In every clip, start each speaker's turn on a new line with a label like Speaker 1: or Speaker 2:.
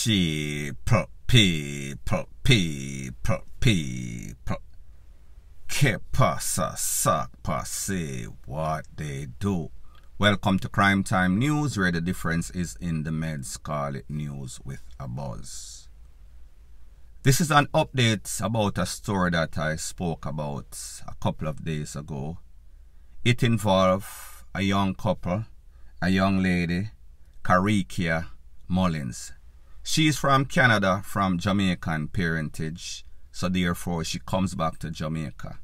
Speaker 1: People. Que pasa, sac passe, what they do. Welcome to Crime Time News, where the difference is in the meds. Call it news with a buzz. This is an update about a story that I spoke about a couple of days ago. It involved a young couple, a young lady, KARI Mullins. She's from Canada, from Jamaican parentage, so therefore she comes back to Jamaica.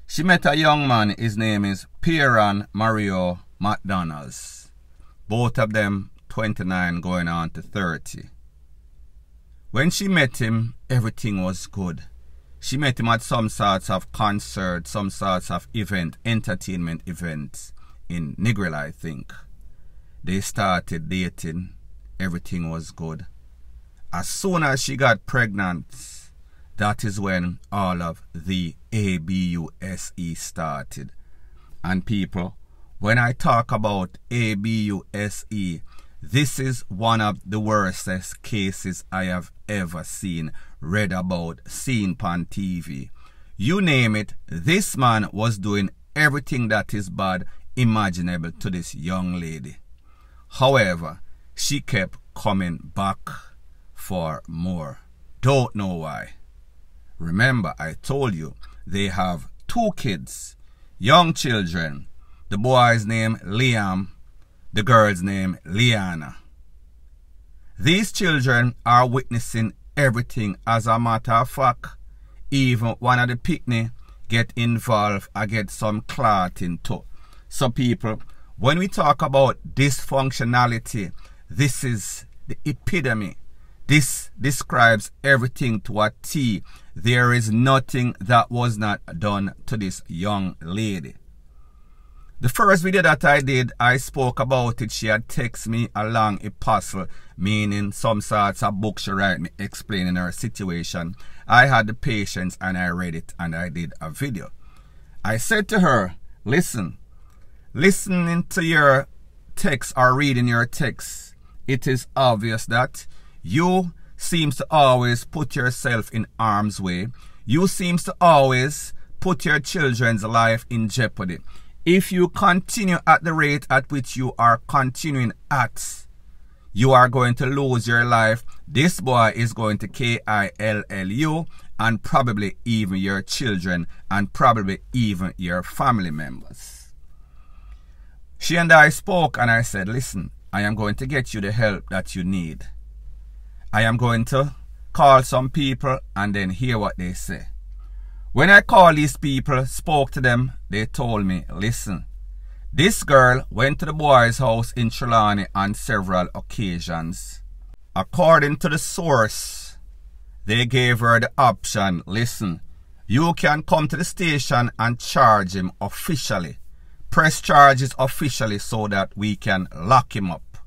Speaker 1: She met a young man, his name is P3D Mario McDonald's. Both of them 29 going on to 30. When she met him, everything was good. She met him at some sorts of concert, some sorts of event, entertainment events in Negril, I think. They started dating. Everything was good. As soon as she got pregnant, that is when all of the ABUSE started. And people, when I talk about ABUSE, this is one of the worstest cases I have ever seen, read about, seen on TV. You name it, this man was doing everything that is bad imaginable to this young lady. However, she kept coming back for more. Don't know why. Remember, I told you, they have 2 kids, young children. The boy's name Liam, the girl's name Liana. These children are witnessing everything. As a matter of fact, even one of the picnic get involved, I get some clotting too. So people, when we talk about dysfunctionality, this is the epitome. This describes everything to a T. There is nothing that was not done to this young lady. The first video that I did, I spoke about it. She had texted me a long epistle, meaning some sorts of book she write me explaining her situation. I had the patience and I read it and I did a video. I said to her, listen, listening to your text or reading your text, it is obvious that you seems to always put yourself in harm's way. You seems to always put your children's life in jeopardy. If you continue at the rate at which you are continuing at, you are going to lose your life. This boy is going to kill you and probably even your children and probably even your family members. She and I spoke and I said, listen, I am going to get you the help that you need. I am going to call some people and then hear what they say. When I called these people, spoke to them, they told me, listen, this girl went to the boy's house in Trelawney on several occasions. According to the source, they gave her the option, listen, you can come to the station and charge him officially. Press charges officially so that we can lock him up.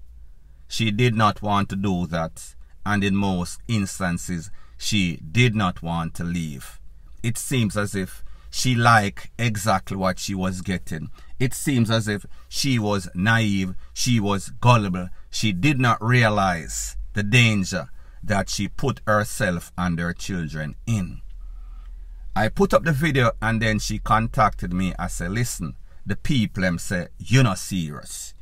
Speaker 1: She did not want to do that, and in most instances, she did not want to leave. It seems as if she liked exactly what she was getting. It seems as if she was naive, she was gullible. She did not realize the danger that she put herself and her children in. I put up the video and then she contacted me. I said, listen, the people them say, you're not serious.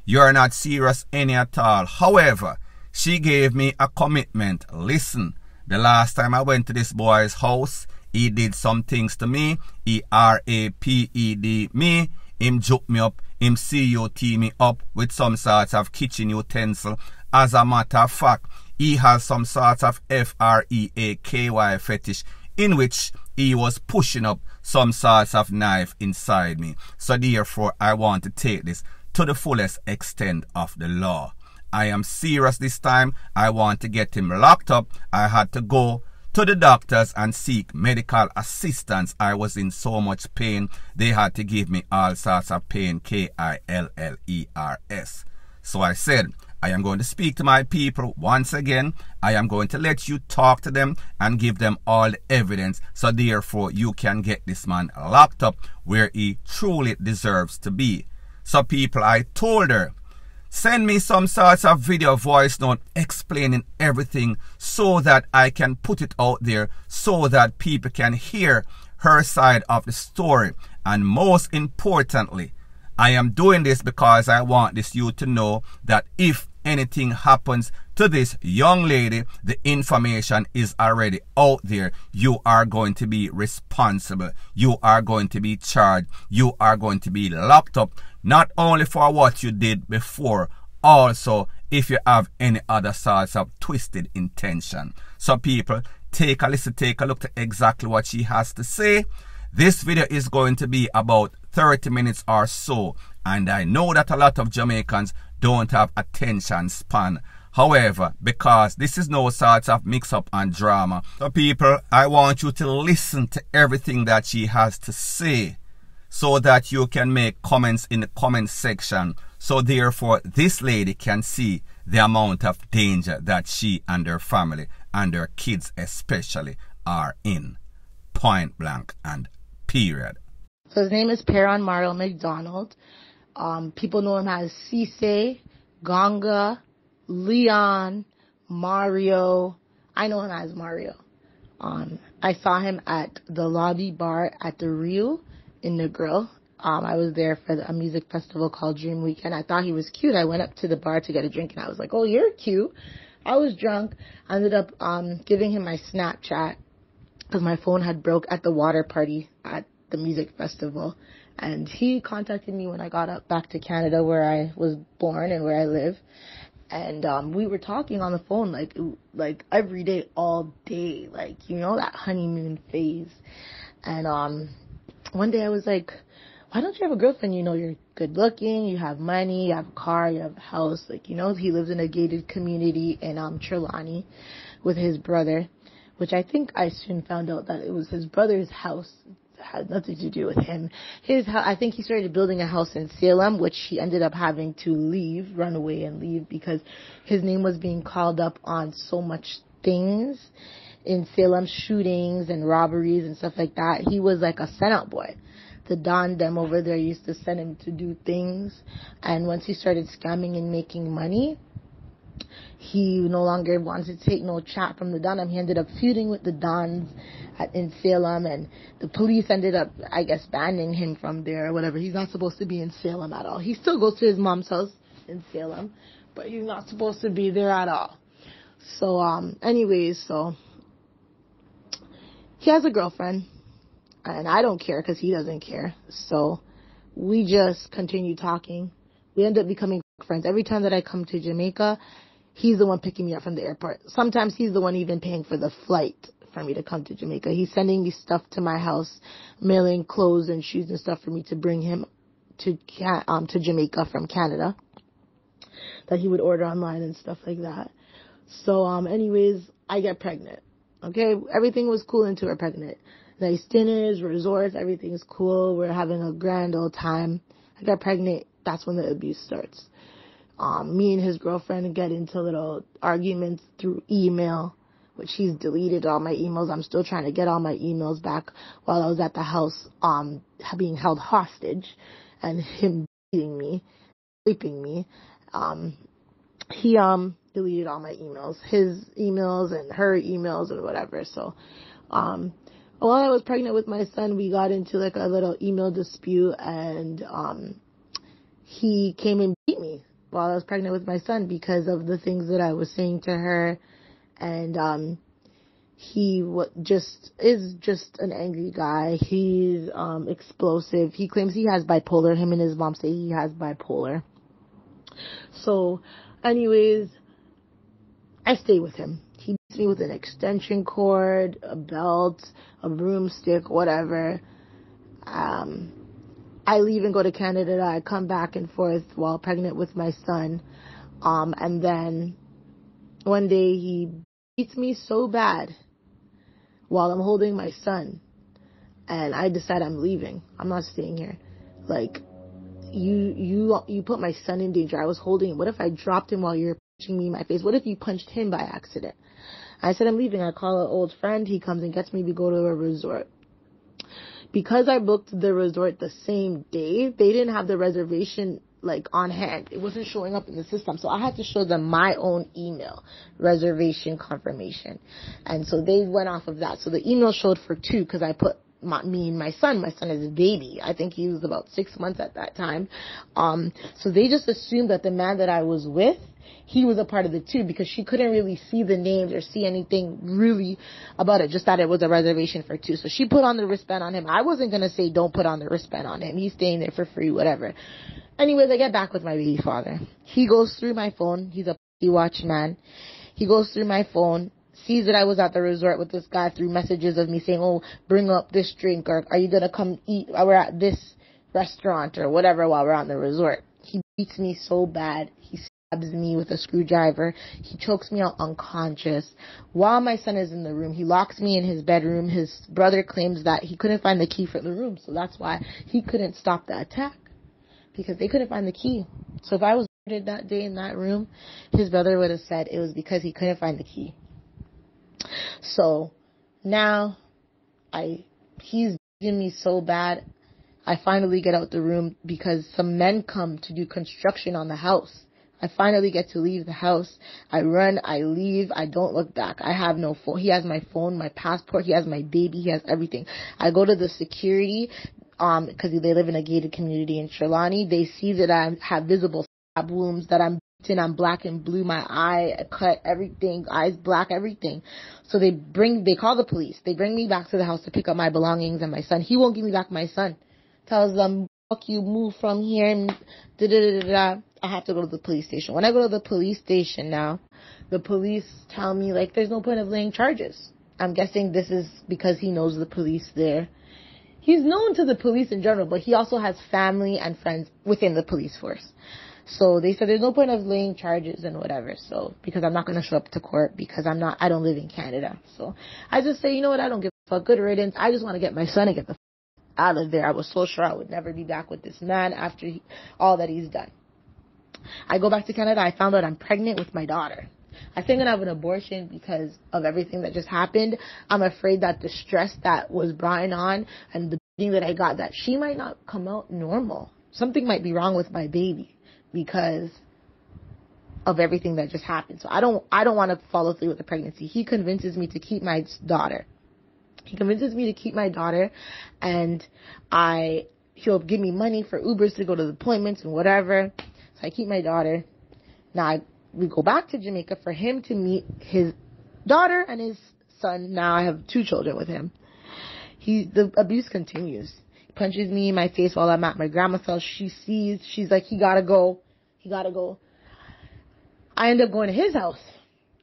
Speaker 1: You're not serious any at all. However, she gave me a commitment. Listen, the last time I went to this boy's house, he did some things to me. He raped me. Him juke me up. Him CUT me up with some sorts of kitchen utensil. As a matter of fact, he has some sorts of FREAKY fetish in which he was pushing up some sorts of knife inside me. So therefore, I want to take this to the fullest extent of the law. I am serious this time. I want to get him locked up. I had to go to the doctors and seek medical assistance. I was in so much pain. They had to give me all sorts of pain, KILLERS. So I said, I am going to speak to my people once again. I am going to let you talk to them and give them all the evidence. So therefore, you can get this man locked up where he truly deserves to be. So people, I told her, Send me some sorts of video voice note explaining everything so that I can put it out there so that people can hear her side of the story. And most importantly, I am doing this because I want this you to know that if anything happens to this young lady, the information is already out there. You are going to be responsible. You are going to be charged. You are going to be locked up, not only for what you did before, also if you have any other sorts of twisted intention. So people, take a listen, take a look to exactly what she has to say. This video is going to be about 30 minutes or so, and I know that a lot of Jamaicans don't have attention span. However, because this is no sort of mix-up and drama, so people, I want you to listen to everything that she has to say so that you can make comments in the comment section. So therefore, this lady can see the amount of danger that she and her family and her kids especially are in. Point blank and period.
Speaker 2: So his name is Perron Mario McDonald. People know him as Cisse, Gonga, Leon, Mario. I know him as Mario. I saw him at the lobby bar at the Rio in the Grill. I was there for a music festival called Dream Weekend. I thought he was cute. I went up to the bar to get a drink, and I was like, oh, you're cute. I was drunk. I ended up giving him my Snapchat because my phone had broke at the water party at the music festival. And he contacted me when I got back to Canada, where I was born and where I live. And we were talking on the phone like every day, all day, like, you know, that honeymoon phase. And one day I was like, why don't you have a girlfriend? You know, you're good looking, you have money, you have a car, you have a house. Like, you know, he lives in a gated community in Trelawney with his brother, which I think I soon found out that it was his brother's house. It had nothing to do with him. I think he started building a house in Salem, which he ended up having to run away and leave, because his name was being called up on so much things in Salem, shootings and robberies and stuff like that. He was like a send-out boy. The Don them over there used to send him to do things. And once he started scamming and making money, he no longer wanted to take no chat from the Don. He ended up feuding with the Dons in Salem, and the police ended up, I guess, banning him from there or whatever. He's not supposed to be in Salem at all. He still goes to his mom's house in Salem, but he's not supposed to be there at all. So, so he has a girlfriend, and I don't care because he doesn't care. So we just continue talking. We end up becoming friends. Every time that I come to Jamaica, he's the one picking me up from the airport. Sometimes he's the one even paying for the flight for me to come to Jamaica. He's sending me stuff to my house, mailing clothes and shoes and stuff for me to bring him to Jamaica from Canada, that he would order online and stuff like that. So, I get pregnant. Okay, everything was cool until we're pregnant. Nice dinners, resorts, everything's cool. We're having a grand old time. I got pregnant. That's when the abuse starts. Me and his girlfriend get into little arguments through email, which he's deleted all my emails. I'm still trying to get all my emails back while I was at the house, being held hostage, and him beating me, raping me. He deleted all my emails, his emails and her emails and whatever. So, while I was pregnant with my son, we got into like a little email dispute, and he came and beat me while I was pregnant with my son because of the things that I was saying to her. And he is just an angry guy. He's explosive. He claims he has bipolar. Him and his mom say he has bipolar. So, I stay with him. He beats me with an extension cord, a belt, a broomstick, whatever. I leave and go to Canada. I come back and forth while pregnant with my son. And then one day he beats me so bad while I'm holding my son. And I decide I'm leaving. I'm not staying here. Like, you put my son in danger. I was holding him. What if I dropped him while you're punching me in my face? What if you punched him by accident? I said I'm leaving. I call an old friend. He comes and gets me. We go to a resort. Because I booked the resort the same day, they didn't have the reservation like on hand. It wasn't showing up in the system. So I had to show them my own email reservation confirmation. And so they went off of that. So the email showed for 2 because I put me and my son. My son is a baby. I think he was about 6 months at that time. So they just assumed that the man that I was with, he was a part of the 2 because she couldn't really see the names or see anything really about it, just that it was a reservation for 2. So she put on the wristband on him. I wasn't going to say don't put on the wristband on him. He's staying there for free, whatever. Anyways, I get back with my baby father. He goes through my phone. He's a watch man. He goes through my phone, sees that I was at the resort with this guy through messages of me saying, oh, bring up this drink, or are you going to come eat? We're at this restaurant or whatever while we're on the resort. He beats me so bad. He stabs me with a screwdriver. He chokes me out unconscious. While my son is in the room, he locks me in his bedroom. His brother claims that he couldn't find the key for the room, so that's why he couldn't stop the attack, because they couldn't find the key. So if I was murdered that day in that room, his brother would have said it was because he couldn't find the key. So now he's beating me so bad. I finally get out the room because some men come to do construction on the house. I finally get to leave the house. I run, I leave, I don't look back. I have no phone. He has my phone, my passport, he has my baby, he has everything. I go to the security, because they live in a gated community in Trelawney. They see that I have visible stab wounds, that I'm beaten, I'm black and blue, my eye cut, everything, eyes black, everything. So they call the police. They bring me back to the house to pick up my belongings and my son. He won't give me back my son. Tells them, fuck you, move from here, and da-da-da-da-da. I have to go to the police station. When I go to the police station now, the police tell me, like, there's no point of laying charges. I'm guessing this is because he knows the police there. He's known to the police in general, but he also has family and friends within the police force. So they said there's no point of laying charges and whatever. So, because I'm not going to show up to court because I don't live in Canada. So I just say, you know what? I don't give a fuck. Good riddance. I just want to get my son and get the out of there. I was so sure I would never be back with this man after all that he's done. I go back to Canada. I found out I'm pregnant with my daughter. I think I'm going to have an abortion because of everything that just happened. I'm afraid that the stress that was brought on and the beating that I got, that she might not come out normal. Something might be wrong with my baby because of everything that just happened. So I don't want to follow through with the pregnancy. He convinces me to keep my daughter. And he'll give me money for Ubers to go to the appointments and whatever. So I keep my daughter. Now we go back to Jamaica for him to meet his daughter and his son. Now I have 2 children with him. The abuse continues. He punches me in my face while I'm at my grandma's house. She's like, he gotta go. I end up going to his house.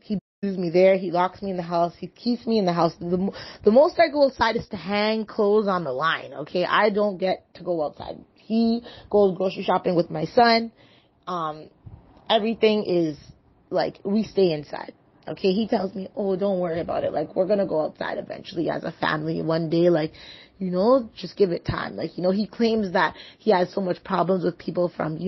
Speaker 2: He abused me there. He locks me in the house. He keeps me in the house. The most I go outside is to hang clothes on the line, okay? I don't get to go outside. He goes grocery shopping with my son. Everything is, like, we stay inside, okay? He tells me, oh, don't worry about it. Like, we're going to go outside eventually as a family one day. Like, just give it time. Like, he claims that he has so much problems with people from,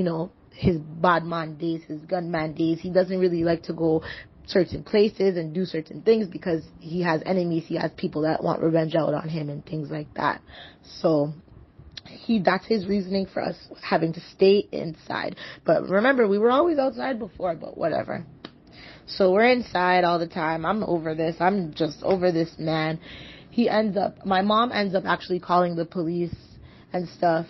Speaker 2: his bad man days, his gunman days. He doesn't really like to go certain places and do certain things because he has enemies. He has people that want revenge out on him and things like that. So that's his reasoning for us having to stay inside. But remember, we were always outside before, but whatever. So we're inside all the time. I'm over this. I'm just over this man. My mom ends up actually calling the police and stuff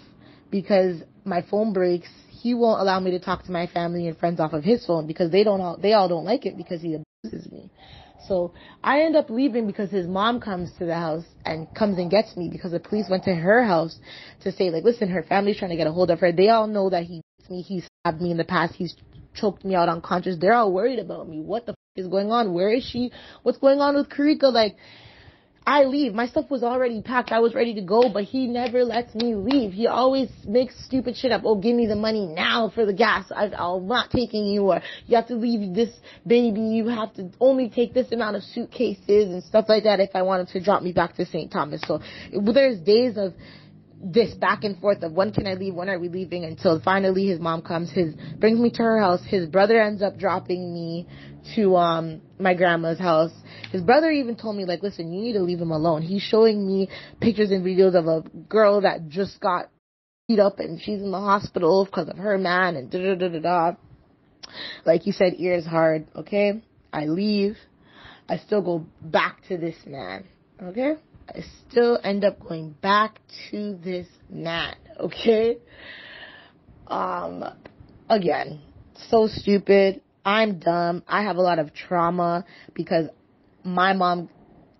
Speaker 2: because my phone breaks. He won't allow me to talk to my family and friends off of his phone because they all don't like it because he abuses me. So I end up leaving because his mom comes to the house and comes and gets me because the police went to her house to say, like, listen, her family's trying to get a hold of her. They all know that he beats me. He stabbed me in the past. He's choked me out unconscious. They're all worried about me. What the is going on? Where is she? What's going on with Karika? Like, I leave. My stuff was already packed. I was ready to go, but he never lets me leave. He always makes stupid shit up. Oh, give me the money now for the gas. I'm not taking you, or you have to leave this baby. You have to only take this amount of suitcases and stuff like that if I wanted to drop me back to St. Thomas. So there's days of this back and forth of when can I leave, when are we leaving, until finally his mom comes, brings me to her house. His brother ends up dropping me to my grandma's house. His brother even told me, like, listen, you need to leave him alone. He's showing me pictures and videos of a girl that just got beat up and she's in the hospital because of her man and da da da da da. Like you said, ears hard, okay? I leave. I still go back to this man, okay? I still end up going back to this man, okay? Again, so stupid. I'm dumb. I have a lot of trauma because my mom,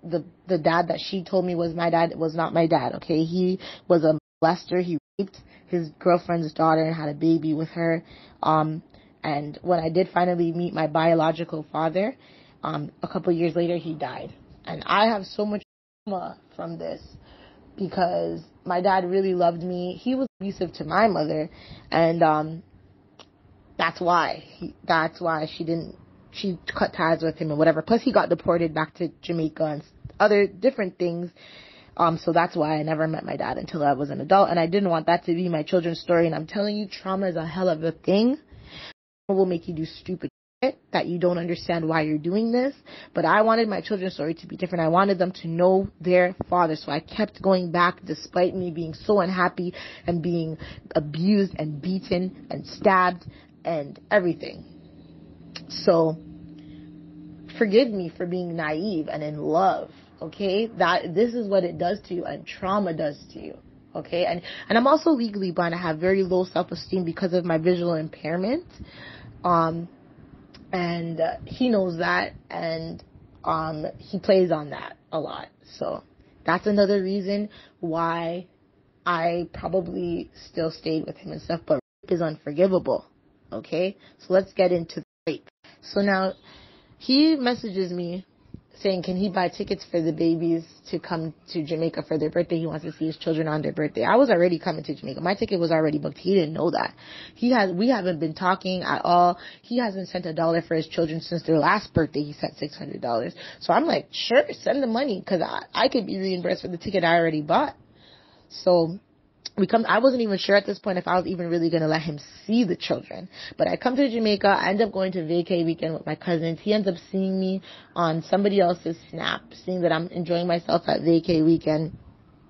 Speaker 2: the dad that she told me was my dad was not my dad, okay? He was a molester. He raped his girlfriend's daughter and had a baby with her. And when I did finally meet my biological father, a couple years later, he died. And I have so much trauma from this because my dad really loved me. He was abusive to my mother, and that's why she cut ties with him and whatever. Plus, he got deported back to Jamaica and other different things. So that's why I never met my dad until I was an adult, and I didn't want that to be my children's story. And I'm telling you, trauma is a hell of a thing. It will make you do stupid shit that you don't understand why you're doing this. But I wanted my children's story to be different. I wanted them to know their father. So I kept going back despite me being so unhappy and being abused and beaten and stabbed and everything. So forgive me for being naive and in love. Okay? This is what it does to you and trauma does to you. Okay? And I'm also legally blind. I have very low self-esteem because of my visual impairment. And he knows that, and he plays on that a lot. So that's another reason why I probably still stayed with him and stuff. But rape is unforgivable. Okay? So let's get into the rape. So now he messages me saying, can he buy tickets for the babies to come to Jamaica for their birthday? He wants to see his children on their birthday. I was already coming to Jamaica. My ticket was already booked. He didn't know that. We haven't been talking at all. He hasn't sent $1 for his children since their last birthday. He sent $600. So I'm like, sure, send the money because I could be reimbursed for the ticket I already bought. So I wasn't even sure at this point if I was even really going to let him see the children. But I come to Jamaica. I end up going to vacay weekend with my cousins. He ends up seeing me on somebody else's snap, seeing that I'm enjoying myself at vacay weekend.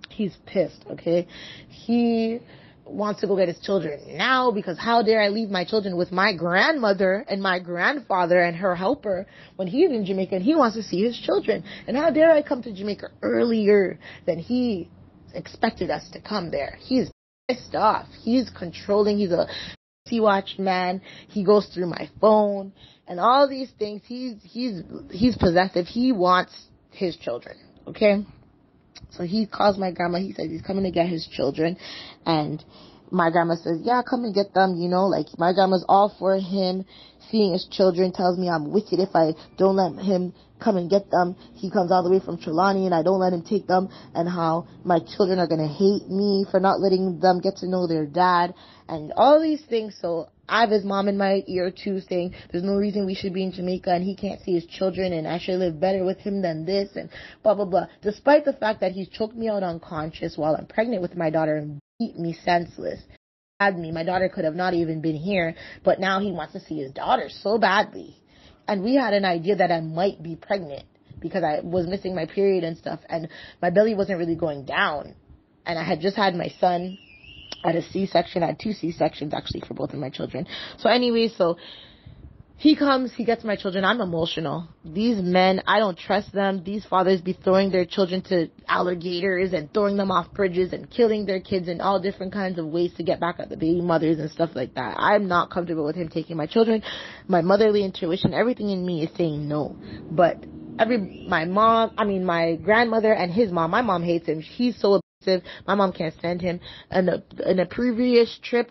Speaker 2: He's pissed, okay? He wants to go get his children now because how dare I leave my children with my grandmother and my grandfather and her helper when he's in Jamaica and he wants to see his children. And how dare I come to Jamaica earlier than he expected us to come there. He's pissed off. He's controlling. He's a watch man. He goes through my phone and all these things. He's possessive. He wants his children. Okay. So he calls my grandma. He says he's coming to get his children, and my grandma says, yeah, come and get them. You know, like my grandma's all for him seeing his children. Tells me I'm wicked if I don't let him come and get them. He comes all the way from Trelawney and I don't let him take them, and how my children are going to hate me for not letting them get to know their dad and all these things. So I have his mom in my ear too saying there's no reason we should be in Jamaica and he can't see his children and I should live better with him than this and blah, blah, blah. Despite the fact that he's choked me out unconscious while I'm pregnant with my daughter and beat me senseless. My daughter could have not even been here, but now he wants to see his daughter so badly. And we had an idea that I might be pregnant because I was missing my period and stuff, and my belly wasn't really going down. And I had just had my son at a C-section. I had 2 C-sections actually for both of my children. So anyway, so he comes, he gets my children. I'm emotional. These men, I don't trust them. These fathers be throwing their children to alligators and throwing them off bridges and killing their kids in all different kinds of ways to get back at the baby mothers and stuff like that. I'm not comfortable with him taking my children. My motherly intuition, everything in me is saying no. But my grandmother and his mom, my mom hates him. He's so abusive. My mom can't stand him. And in a previous trip,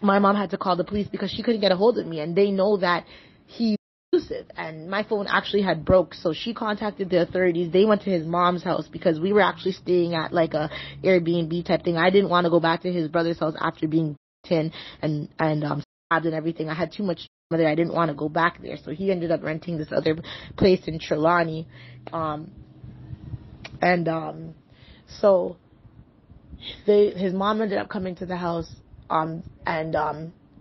Speaker 2: my mom had to call the police because she couldn't get a hold of me, and they know that he's abusive, and my phone actually had broke, so she contacted the authorities. They went to his mom's house because we were actually staying at like a Airbnb type thing. I didn't want to go back to his brother's house after being beaten and stabbed and everything. I had too much there. I didn't want to go back there, so he ended up renting this other place in Trelawney, so his mom ended up coming to the house and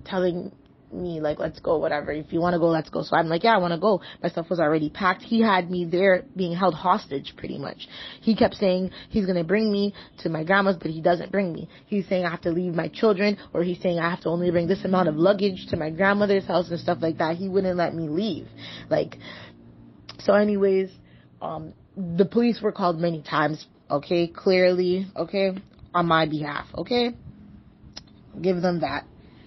Speaker 2: telling me, like, let's go, whatever. If you want to go, let's go. So I'm like, yeah, I want to go. My stuff was already packed. He had me there being held hostage, pretty much. He kept saying he's going to bring me to my grandma's, but he doesn't bring me. He's saying I have to leave my children, or he's saying I have to only bring this amount of luggage to my grandmother's house and stuff like that. He wouldn't let me leave. Like, so anyways, the police were called many times, okay, clearly, okay, on my behalf, okay? Give them that.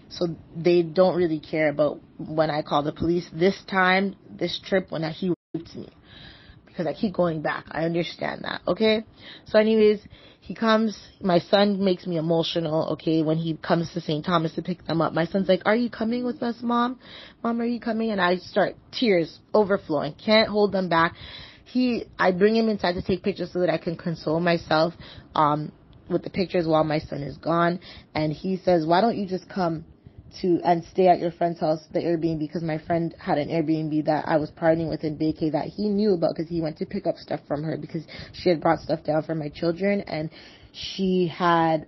Speaker 2: So they don't really care about when I call the police. This time, this trip, when he raped me, because I keep going back. I understand that, okay? So anyways, he comes. My son makes me emotional, okay, when he comes to St. Thomas to pick them up. My son's like, are you coming with us, Mom? Mom, are you coming? And I start tears overflowing. Can't hold them back. I bring him inside to take pictures so that I can console myself with the pictures while my son is gone. And he says, why don't you just come and stay at your friend's house, the Airbnb, because my friend had an Airbnb that I was partying with in Bay that he knew about, because he went to pick up stuff from her because she had brought stuff down for my children, and she had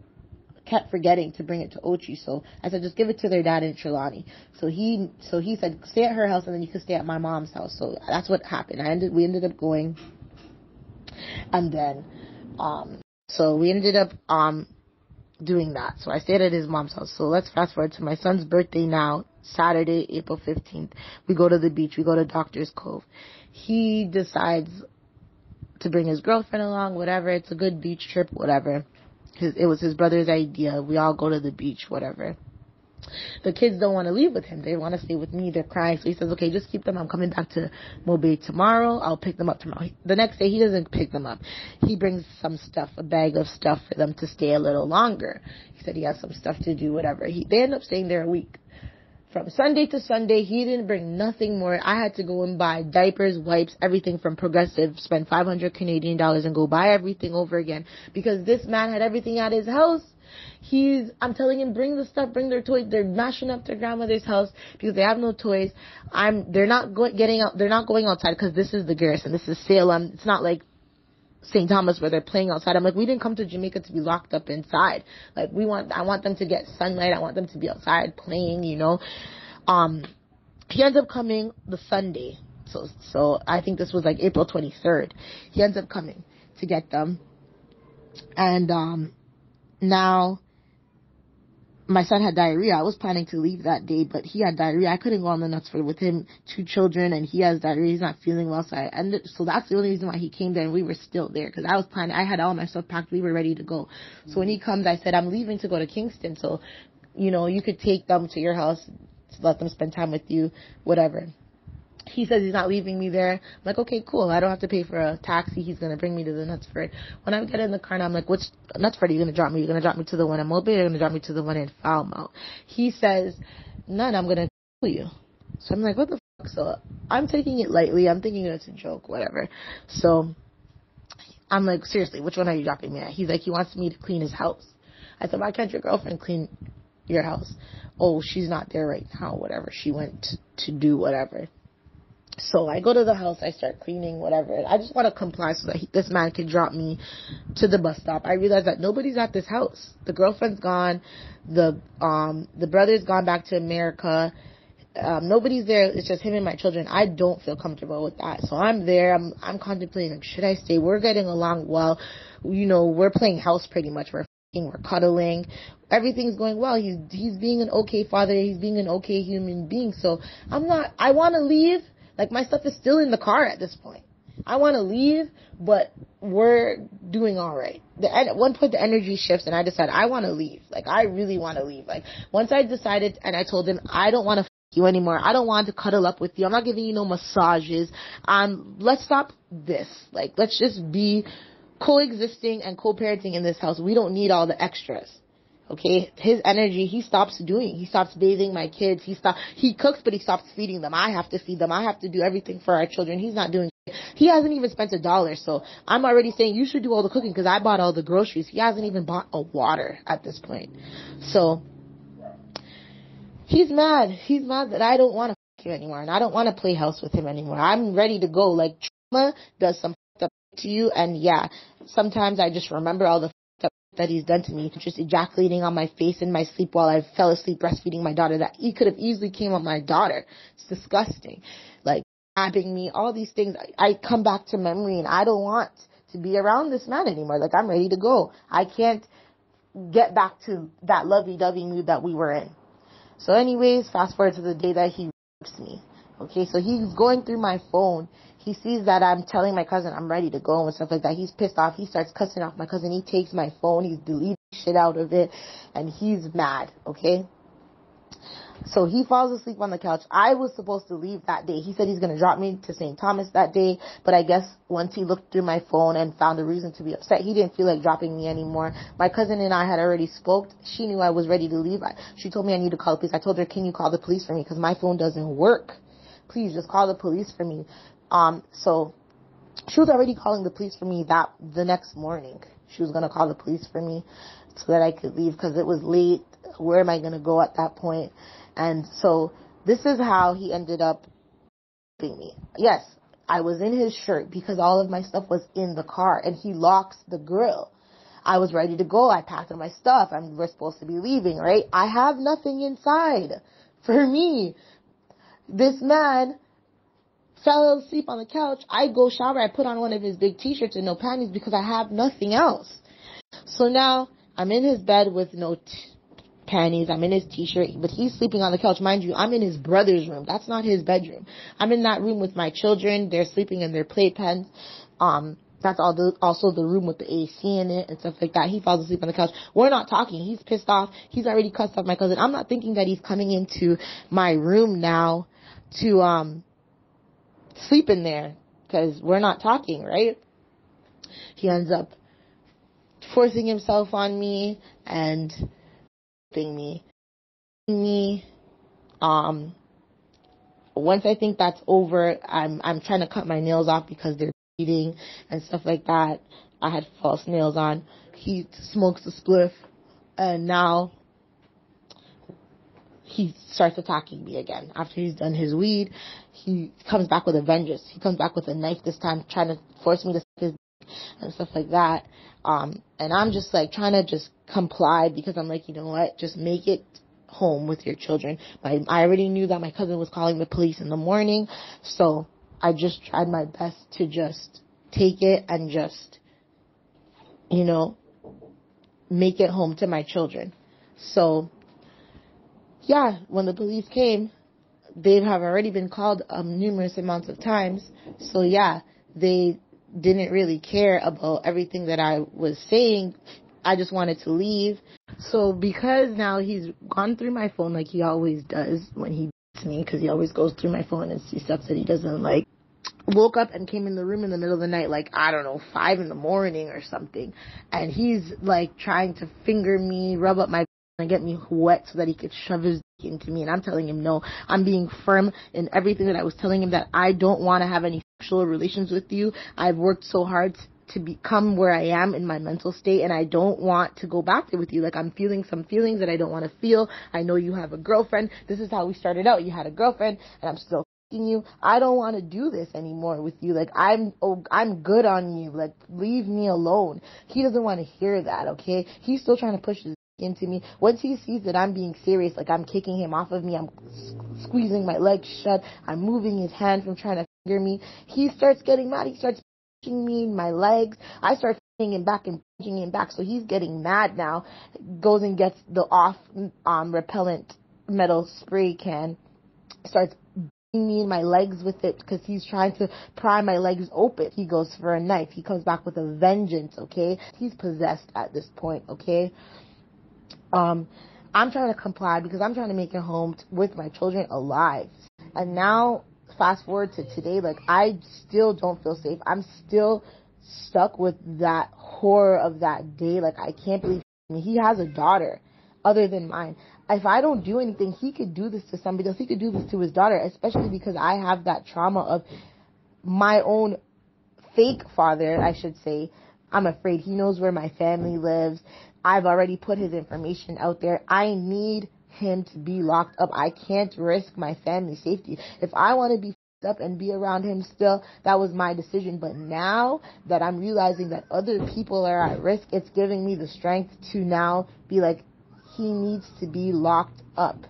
Speaker 2: kept forgetting to bring it to Ochi. So I said, just give it to their dad in Trelawney. So he said, stay at her house and then you can stay at my mom's house. So that's what happened. We ended up going, and then so we ended up doing that. So I stayed at his mom's house. So let's fast forward to my son's birthday now, Saturday, April 15th. We go to the beach. We go to Doctor's Cove. He decides to bring his girlfriend along, whatever. It's a good beach trip, whatever. It was his brother's idea. We all go to the beach, whatever. The kids don't want to leave with him. They want to stay with me. They're crying. So he says, okay, just keep them. I'm coming back to Mobay tomorrow. I'll pick them up tomorrow. The next day, he doesn't pick them up. He brings some stuff, a bag of stuff for them to stay a little longer. He said he has some stuff to do, whatever. They end up staying there a week. From Sunday to Sunday, he didn't bring nothing more. I had to go and buy diapers, wipes, everything from Progressive, spend 500 Canadian dollars and go buy everything over again, because this man had everything at his house. I'm telling him, bring the stuff, bring their toys. They're mashing up their grandmother's house because they have no toys. They're not going outside because this is the Garrison. This is Salem. It's not like St. Thomas where they're playing outside. I'm like, we didn't come to Jamaica to be locked up inside. Like, I want them to get sunlight. I want them to be outside playing, you know. He ends up coming the Sunday. So I think this was like April 23rd. He ends up coming to get them. And, now my son had diarrhea. I was planning to leave that day, but he had diarrhea. I couldn't go on the nuts with him, 2 children, and he has diarrhea. He's not feeling well, so that's the only reason why he came there, and we were still there, because I had all my stuff packed. We were ready to go. So when he comes, I said, I'm leaving to go to Kingston, so, you know, you could take them to your house, let them spend time with you, whatever. He says he's not leaving me there. I'm like, okay, cool. I don't have to pay for a taxi. He's going to bring me to the Knutsford. When I get in the car, and I'm like, which Knutsford are you going to drop me? You're going to drop me to the one in Mobay, or you're going to drop me to the one in Falmouth? He says, none, I'm going to tell you. So I'm like, what the fuck? So I'm taking it lightly. I'm thinking it's a joke, whatever. So I'm like, seriously, which one are you dropping me at? He's like, he wants me to clean his house. I said, why can't your girlfriend clean your house? Oh, she's not there right now, whatever. She went to do whatever. So I go to the house, I start cleaning, whatever. I just want to comply so that this man can drop me to the bus stop. I realize that nobody's at this house. The girlfriend's gone. The brother's gone back to America. Nobody's there. It's just him and my children. I don't feel comfortable with that. So I'm there. I'm contemplating, like, should I stay? We're getting along well. You know, we're playing house pretty much. We're cuddling. Everything's going well. He's being an okay father. He's being an okay human being. So I want to leave. Like, my stuff is still in the car at this point. I want to leave, but we're doing all right. At one point, the energy shifts, and I decide I want to leave. Like, I really want to leave. Like, once I decided, and I told him, I don't want to you anymore. I don't want to cuddle up with you. I'm not giving you no massages. Let's stop this. Like, let's just be coexisting and co-parenting in this house. We don't need all the extras. Okay, his energy, he stops bathing my kids, he cooks, but he stops feeding them. I have to feed them. I have to do everything for our children. He's not doing it. He hasn't even spent $1, so I'm already saying you should do all the cooking because I bought all the groceries. He hasn't even bought a water at this point. So, he's mad. He's mad that I don't want to him anymore, and I don't want to play house with him anymore. I'm ready to go. Like, trauma does some up to you, and yeah, sometimes I just remember all the that he's done to me, just ejaculating on my face in my sleep while I fell asleep breastfeeding my daughter, that he could have easily came on my daughter. It's disgusting. Like, stabbing me, all these things. I come back to memory, and I don't want to be around this man anymore. Like, I'm ready to go. I can't get back to that lovey-dovey mood that we were in. So anyways, fast forward to the day that he rapes me. Okay, so he's going through my phone. He sees that I'm telling my cousin I'm ready to go and stuff like that. He's pissed off. He starts cussing off my cousin. He takes my phone. He's deleting shit out of it. And he's mad, okay? So he falls asleep on the couch. I was supposed to leave that day. He said he's going to drop me to St. Thomas that day. But I guess once he looked through my phone and found a reason to be upset, he didn't feel like dropping me anymore. My cousin and I had already spoke. She knew I was ready to leave. She told me I need to call the police. I told her, can you call the police for me? Because my phone doesn't work. Please just call the police for me. So she was already calling the police for me the next morning. She was going to call the police for me so that I could leave because it was late. Where am I going to go at that point? And so this is how he ended up raping me. Yes, I was in his shirt because all of my stuff was in the car, and he locks the grill. I was ready to go. I packed up my stuff. We're supposed to be leaving, right? I have nothing inside for me. This man fell asleep on the couch. I go shower. I put on one of his big t-shirts and no panties because I have nothing else. So now I'm in his bed with no panties. I'm in his t-shirt, but he's sleeping on the couch. Mind you, I'm in his brother's room. That's not his bedroom. I'm in that room with my children. They're sleeping in their playpens. That's also the room with the AC in it and stuff like that. He falls asleep on the couch. We're not talking. He's pissed off. He's already cussed off my cousin. I'm not thinking that he's coming into my room now to sleep in there because we're not talking, right? He ends up forcing himself on me and me. Once I think that's over, I'm trying to cut my nails off because they're bleeding and stuff like that. I had false nails on. He smokes a spliff, and now he starts attacking me again. After he's done his weed, he comes back with a vengeance. He comes back with a knife this time, trying to force me to suck his dick and stuff like that. And I'm just like trying to just comply because I'm like, you know what? Just make it home with your children. I already knew that my cousin was calling the police in the morning, so I just tried my best to just take it and just, make it home to my children. So yeah, when the police came, they have already been called numerous amounts of times. So yeah, they didn't really care about everything that I was saying. I just wanted to leave. So because now he's gone through my phone like he always does when he beats me, because he always goes through my phone and sees stuff that he doesn't like. Woke up and came in the room in the middle of the night, like, 5 in the morning or something. And he's like trying to finger me, rub up my and get me wet so that he could shove his dick into me. And I'm telling him no. I'm being firm in everything that I was telling him, that I don't want to have any sexual relations with you. I've worked so hard to become where I am in my mental state, and I don't want to go back there with you. Like, I'm feeling some feelings that I don't want to feel. I know you have a girlfriend. This is how we started out. You had a girlfriend, and I'm still you. I don't want to do this anymore with you. Like, I'm good on you. Like, leave me alone. He doesn't want to hear that, okay? He's still trying to push his into me. Once he sees that I'm being serious, like I'm kicking him off of me, I'm squeezing my legs shut, I'm moving his hand from trying to finger me, he starts getting mad. He starts punching me in my legs. I start hitting him back and punching him back. So he's getting mad now. Goes and gets the off repellent metal spray can, starts beating me in my legs with it because he's trying to pry my legs open. He goes for a knife. He comes back with a vengeance, okay? He's possessed at this point, okay? I'm trying to comply because I'm trying to make it home with my children alive. And now, fast forward to today, like, I still don't feel safe. I'm still stuck with that horror of that day. Like, I can't believe he has a daughter other than mine. If I don't do anything, he could do this to somebody else. He could do this to his daughter, especially because I have that trauma of my own fake father, I should say. I'm afraid he knows where my family lives. I've already put his information out there. I need him to be locked up. I can't risk my family's safety. If I want to be up and be around him still, that was my decision. But now that I'm realizing that other people are at risk, it's giving me the strength to now be like, he needs to be locked up.